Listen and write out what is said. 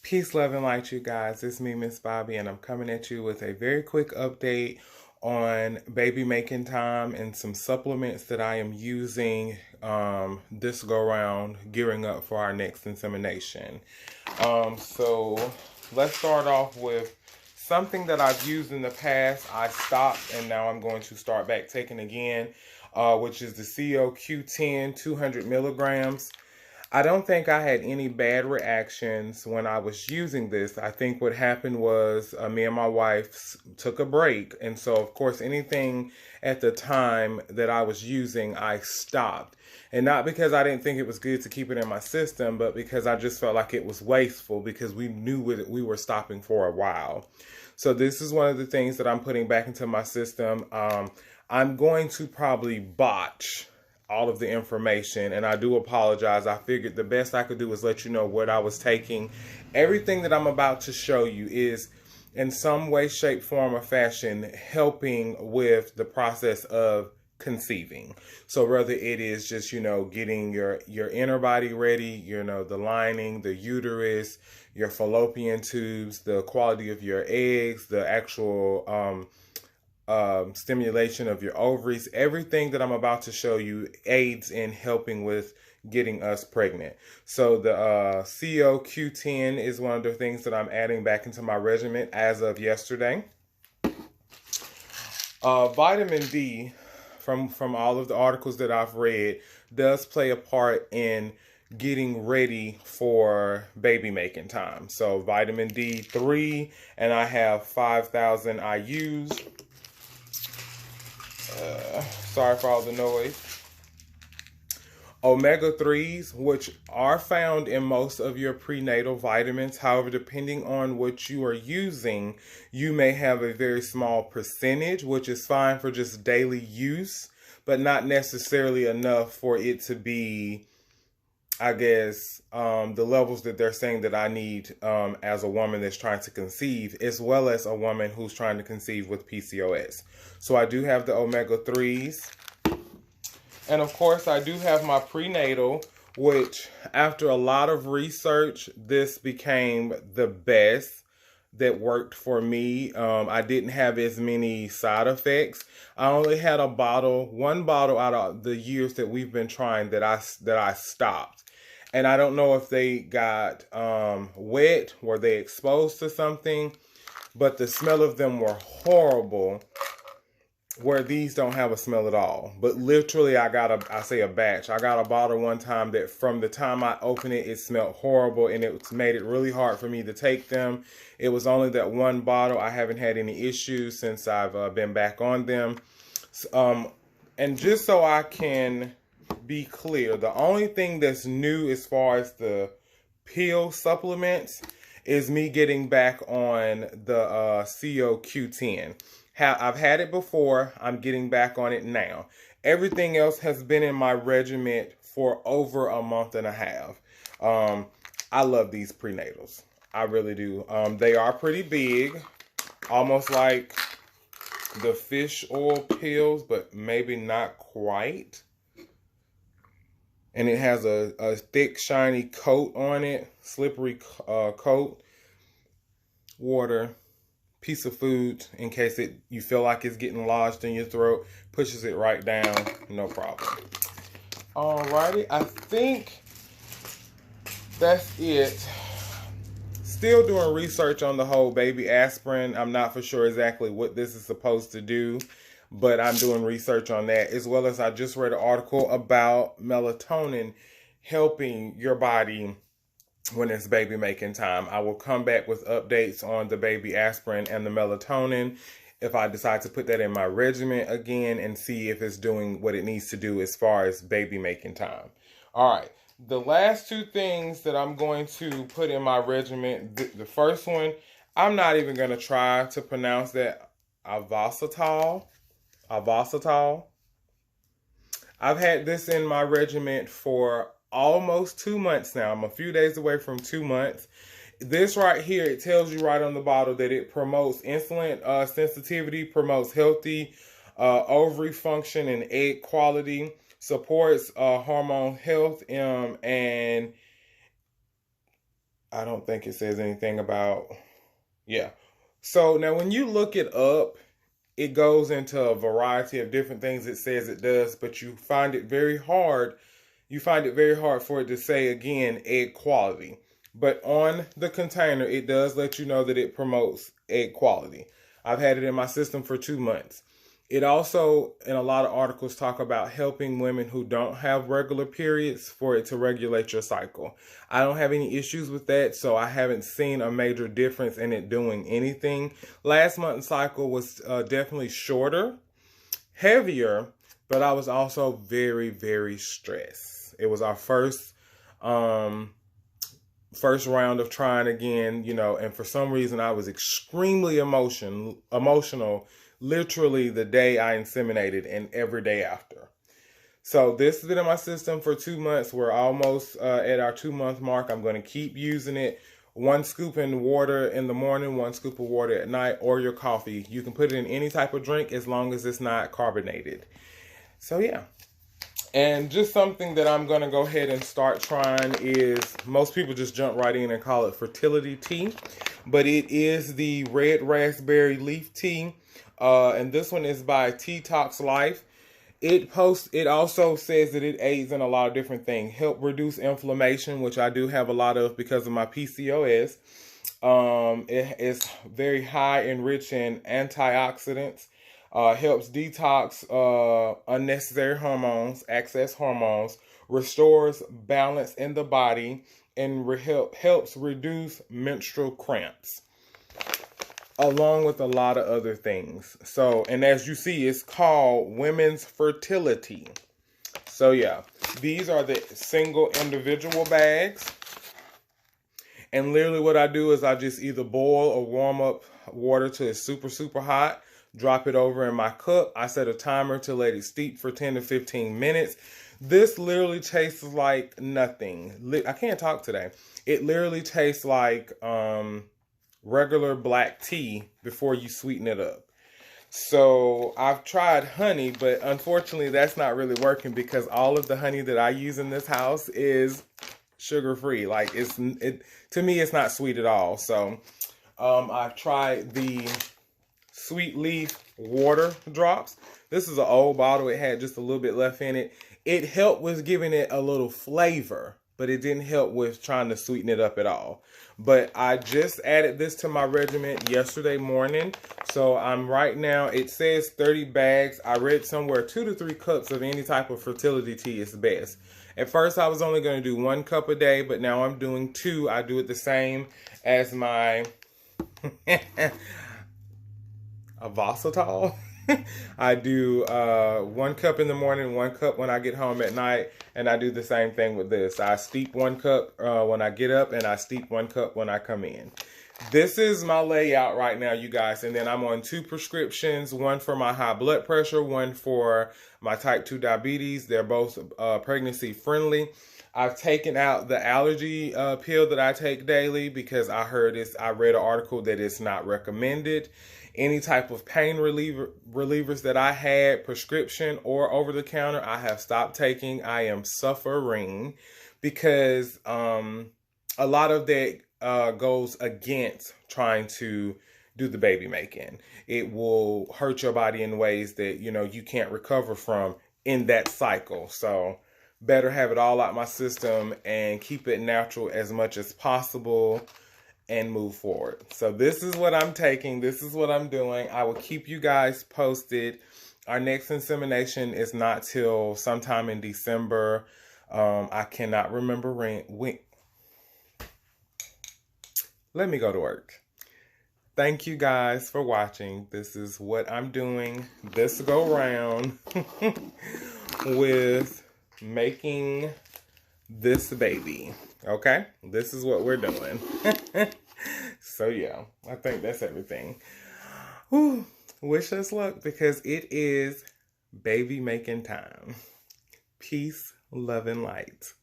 Peace, love, and light, you guys. It's me, Miss Bobby, and I'm coming at you with a very quick update on baby making time and some supplements that I am using this go around, gearing up for our next insemination. So let's start off with something that I've used in the past. I stopped, and now I'm going to start back taking again, which is the COQ10 200 milligrams. I don't think I had any bad reactions when I was using this. I think what happened was me and my wife took a break. And so, of course, anything at the time that I was using, I stopped. And not because I didn't think it was good to keep it in my system, but because I just felt like it was wasteful because we knew we were stopping for a while. So this is one of the things that I'm putting back into my system. I'm going to probably botch all of the information, and I do apologize. I figured the best I could do is let you know what I was taking. Everything that I'm about to show you is in some way, shape, form, or fashion helping with the process of conceiving. So whether it is just, getting your inner body ready, the lining, the uterus, your fallopian tubes, the quality of your eggs, the actual stimulation of your ovaries. Everything that I'm about to show you aids in helping with getting us pregnant. So the COQ10 is one of the things that I'm adding back into my regimen as of yesterday. Vitamin D, from all of the articles that I've read, does play a part in getting ready for baby making time. So vitamin D3, and I have 5,000 IUs. Sorry for all the noise. Omega-3s, which are found in most of your prenatal vitamins. However, depending on what you are using, you may have a very small percentage, which is fine for just daily use, but not necessarily enough for it to be, I guess, the levels that they're saying that I need as a woman that's trying to conceive, as well as a woman who's trying to conceive with PCOS. So I do have the omega-3s. And of course, I do have my prenatal, which after a lot of research, this became the best that worked for me. I didn't have as many side effects. I only had one bottle out of the years that we've been trying that I stopped. And I don't know if they got wet, were they exposed to something, but the smell of them were horrible, where these don't have a smell at all. But literally, I got a batch. I got a bottle one time that from the time I opened it, it smelled horrible, and it made it really hard for me to take them. It was only that one bottle. I haven't had any issues since I've been back on them. And just so I can be clear, the only thing that's new as far as the pill supplements is me getting back on the COQ10. I've had it before. I'm getting back on it now. Everything else has been in my regimen for over a month and a half. I love these prenatals. I really do. They are pretty big, almost like the fish oil pills, but maybe not quite. And it has a thick, shiny coat on it, slippery coat, water, piece of food in case you feel like it's getting lodged in your throat, pushes it right down, no problem. Alrighty, I think that's it. Still doing research on the whole baby aspirin. I'm not for sure exactly what this is supposed to do, but I'm doing research on that, as well as I just read an article about melatonin helping your body when it's baby making time. I will come back with updates on the baby aspirin and the melatonin if I decide to put that in my regimen again and see if it's doing what it needs to do as far as baby making time. All right. The last two things that I'm going to put in my regimen, the first one, I'm not even going to try to pronounce that. Avasitol. I've had this in my regimen for almost 2 months now. I'm a few days away from 2 months. This right here, it tells you right on the bottle that it promotes insulin sensitivity, promotes healthy ovary function and egg quality, supports hormone health, and I don't think it says anything about, yeah. So now when you look it up, it goes into a variety of different things it says it does, but you find it very hard. You find it very hard for it to say, again, egg quality. But on the container, it does let you know that it promotes egg quality. I've had it in my system for 2 months. It also, in a lot of articles, talk about helping women who don't have regular periods for it to regulate your cycle. I don't have any issues with that, so I haven't seen a major difference in it doing anything. Last month's cycle was definitely shorter, heavier, but I was also very, very stressed. It was our first round of trying again, you know, and for some reason I was extremely emotional literally the day I inseminated and every day after. So this has been in my system for 2 months. We're almost at our 2-month mark. I'm going to keep using it. 1 scoop in water in the morning, 1 scoop of water at night, or your coffee. You can put it in any type of drink as long as it's not carbonated. So yeah. And just something that I'm going to go ahead and start trying is, most people just jump right in and call it Fertility Tea. But it is the red raspberry leaf tea. And this one is by Detox Life. It also says that it aids in a lot of different things. Help reduce inflammation, which I do have a lot of because of my PCOS. It is very high and rich in antioxidants. Helps detox unnecessary hormones, excess hormones, restores balance in the body, and helps reduce menstrual cramps, along with a lot of other things. So, and as you see, it's called Women's Fertility. So yeah, these are the single individual bags. And literally what I do is I just either boil or warm up water till it's super, super hot. Drop it over in my cup. I set a timer to let it steep for 10 to 15 minutes. This literally tastes like nothing. I can't talk today. It literally tastes like regular black tea before you sweeten it up. So I've tried honey, but unfortunately that's not really working because all of the honey that I use in this house is sugar-free. Like to me, it's not sweet at all. So I've tried the Sweet Leaf water drops. This is an old bottle. It had just a little bit left in it. It helped with giving it a little flavor, but it didn't help with trying to sweeten it up at all. But I just added this to my regimen yesterday morning. So I'm right now, it says 30 bags. I read somewhere 2 to 3 cups of any type of fertility tea is best. At first I was only going to do 1 cup a day, but now I'm doing 2. I do it the same as my Avasitol. I do 1 cup in the morning, 1 cup when I get home at night, and I do the same thing with this. I steep 1 cup when I get up, and I steep 1 cup when I come in. This is my layout right now, you guys, and then I'm on 2 prescriptions, 1 for my high blood pressure, 1 for my type 2 diabetes. They're both pregnancy friendly. I've taken out the allergy pill that I take daily because I read an article that it's not recommended. Any type of pain relievers that I had, prescription or over the counter, I have stopped taking. I am suffering because a lot of that goes against trying to do the baby making. It will hurt your body in ways that, you know, you can't recover from in that cycle. So better have it all out my system and keep it natural as much as possible and move forward. So this is what I'm taking. This is what I'm doing. I will keep you guys posted. Our next insemination is not till sometime in December. I cannot remember when. Let me go to work. Thank you guys for watching. This is what I'm doing this go round with making this baby. Okay, this is what we're doing. So yeah, I think that's everything. Whew. Wish us luck because it is baby making time. Peace, love, and light.